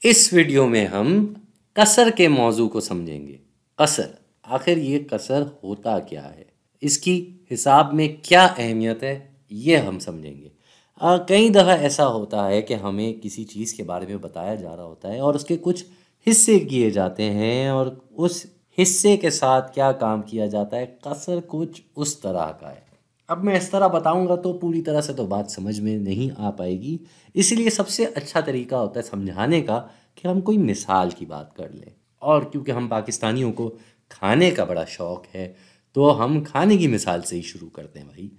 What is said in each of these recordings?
इस वीडियो में हम कसर के मौजू को समझेंगे। कसर, आखिर ये कसर होता क्या है, इसकी हिसाब में क्या अहमियत है, ये हम समझेंगे। कई दफ़ा ऐसा होता है कि हमें किसी चीज़ के बारे में बताया जा रहा होता है और उसके कुछ हिस्से किए जाते हैं और उस हिस्से के साथ क्या काम किया जाता है, कसर कुछ उस तरह का है। अब मैं इस तरह बताऊंगा तो पूरी तरह से तो बात समझ में नहीं आ पाएगी, इसलिए सबसे अच्छा तरीका होता है समझाने का कि हम कोई मिसाल की बात कर लें। और क्योंकि हम पाकिस्तानियों को खाने का बड़ा शौक़ है तो हम खाने की मिसाल से ही शुरू करते हैं। भाई,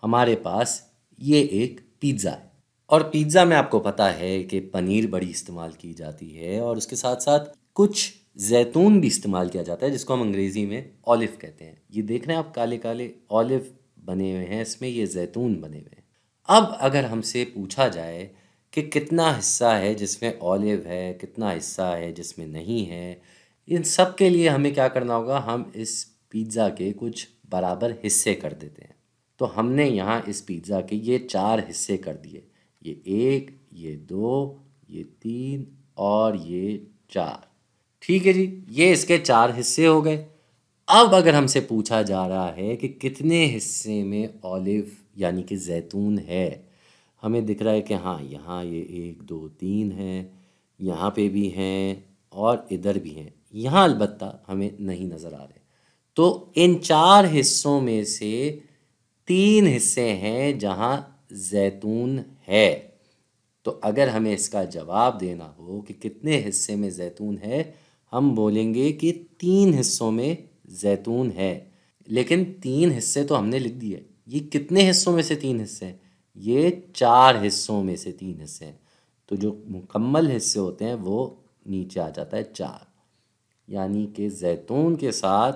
हमारे पास ये एक पिज़्ज़ा है और पिज़्ज़ा में आपको पता है कि पनीर बड़ी इस्तेमाल की जाती है और उसके साथ साथ कुछ जैतून भी इस्तेमाल किया जाता है जिसको हम अंग्रेज़ी में ऑलिव कहते हैं। ये देख रहे हैं आप, काले काले ऑलिव बने हुए हैं, इसमें ये जैतून बने हुए हैं। अब अगर हमसे पूछा जाए कि कितना हिस्सा है जिसमें ऑलिव है, कितना हिस्सा है जिसमें नहीं है, इन सब के लिए हमें क्या करना होगा, हम इस पिज़्ज़ा के कुछ बराबर हिस्से कर देते हैं। तो हमने यहाँ इस पिज़्ज़ा के ये 4 हिस्से कर दिए, ये 1, ये 2, ये 3 और ये 4। ठीक है जी, ये इसके 4 हिस्से हो गए। अब अगर हमसे पूछा जा रहा है कि कितने हिस्से में ऑलिव यानी कि जैतून है, हमें दिख रहा है कि हाँ, यहाँ ये 1 2 3 है, यहाँ पे भी हैं और इधर भी हैं, यहाँ अलबत्ता हमें नहीं नज़र आ रहे। तो इन 4 हिस्सों में से 3 हिस्से हैं जहाँ जैतून है। तो अगर हमें इसका जवाब देना हो कि कितने हिस्से में जैतून है, हम बोलेंगे कि 3 हिस्सों में जैतून है। लेकिन 3 हिस्से तो हमने लिख दिए, ये कितने हिस्सों में से 3 हिस्से हैं? ये 4 हिस्सों में से 3 हिस्से हैं। तो जो मुकम्मल हिस्से होते हैं वो नीचे आ जाता है 4, यानी कि जैतून के साथ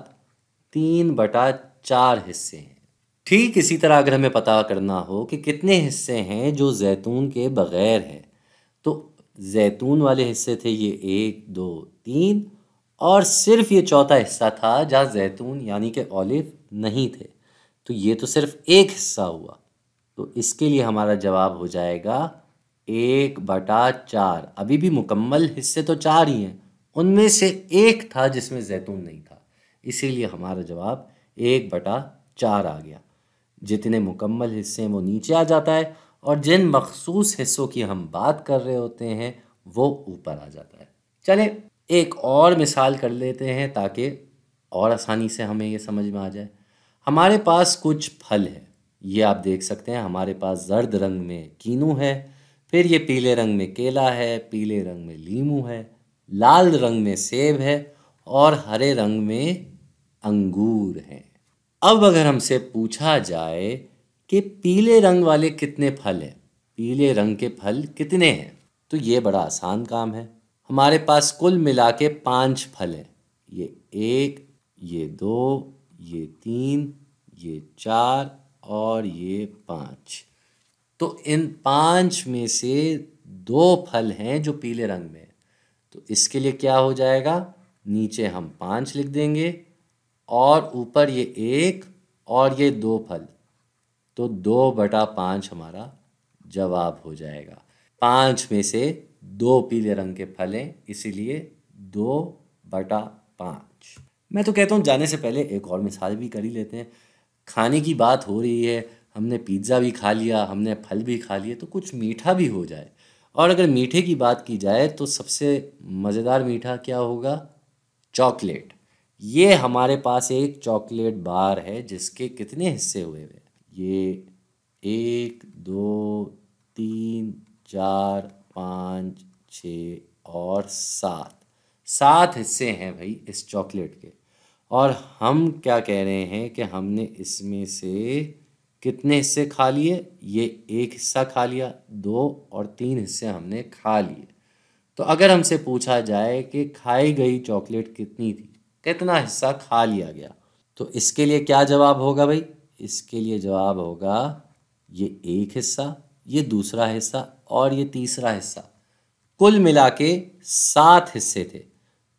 3/4 हिस्से हैं। ठीक इसी तरह अगर हमें पता करना हो कि कितने हिस्से हैं जो जैतून के बग़ैर हैं, तो जैतून वाले हिस्से थे ये 1 2 3 और सिर्फ ये चौथा हिस्सा था जहाँ जैतून यानी कि ऑलिव नहीं थे। तो ये तो सिर्फ एक हिस्सा हुआ। तो इसके लिए हमारा जवाब हो जाएगा 1/4। अभी भी मुकम्मल हिस्से तो 4 ही हैं, उनमें से एक था जिसमें जैतून नहीं था, इसीलिए हमारा जवाब 1/4 आ गया। जितने मुकम्मल हिस्से हैं वो नीचे आ जाता है और जिन मखसूस हिस्सों की हम बात कर रहे होते हैं वो ऊपर आ जाता है। चले एक और मिसाल कर लेते हैं ताकि और आसानी से हमें ये समझ में आ जाए। हमारे पास कुछ फल है, ये आप देख सकते हैं। हमारे पास जर्द रंग में कीनू है, फिर ये पीले रंग में केला है, पीले रंग में लीमू है, लाल रंग में सेब है और हरे रंग में अंगूर हैं। अब अगर हमसे पूछा जाए कि पीले रंग वाले कितने फल हैं, पीले रंग के फल कितने हैं, तो ये बड़ा आसान काम है। हमारे पास कुल मिला के 5 फल हैं। ये 1, ये 2, ये 3, ये 4 और ये 5। तो इन 5 में से 2 फल हैं जो पीले रंग में हैं। तो इसके लिए क्या हो जाएगा, नीचे हम 5 लिख देंगे और ऊपर ये 1 और ये 2 फल, तो 2/5 हमारा जवाब हो जाएगा। 5 में से 2 पीले रंग के फल हैं, इसीलिए 2/5। मैं तो कहता हूँ जाने से पहले एक और मिसाल भी कर ही लेते हैं। खाने की बात हो रही है, हमने पिज़्ज़ा भी खा लिया, हमने फल भी खा लिए, तो कुछ मीठा भी हो जाए। और अगर मीठे की बात की जाए तो सबसे मज़ेदार मीठा क्या होगा, चॉकलेट। ये हमारे पास एक चॉकलेट बार है जिसके कितने हिस्से हुए हुए, ये 1 2 3 4 5 6 और 7 हिस्से हैं भाई इस चॉकलेट के। और हम क्या कह रहे हैं कि हमने इसमें से कितने हिस्से खा लिए, ये 1 हिस्सा खा लिया, 2 और 3 हिस्से हमने खा लिए। तो अगर हमसे पूछा जाए कि खाई गई चॉकलेट कितनी थी, कितना हिस्सा खा लिया गया, तो इसके लिए क्या जवाब होगा भाई, इसके लिए जवाब होगा ये 1 हिस्सा, ये दूसरा हिस्सा और ये तीसरा हिस्सा। कुल मिला के 7 हिस्से थे।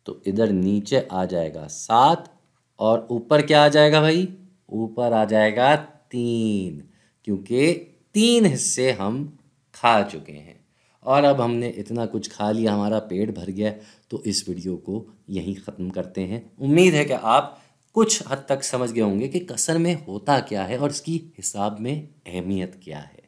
तो इधर नीचे आ जाएगा 7 और ऊपर क्या आ जाएगा भाई, ऊपर आ जाएगा 3, क्योंकि 3 हिस्से हम खा चुके हैं। और अब हमने इतना कुछ खा लिया, हमारा पेट भर गया, तो इस वीडियो को यहीं ख़त्म करते हैं। उम्मीद है कि आप कुछ हद तक समझ गए होंगे कि कसर में होता क्या है और इसकी हिसाब में अहमियत क्या है।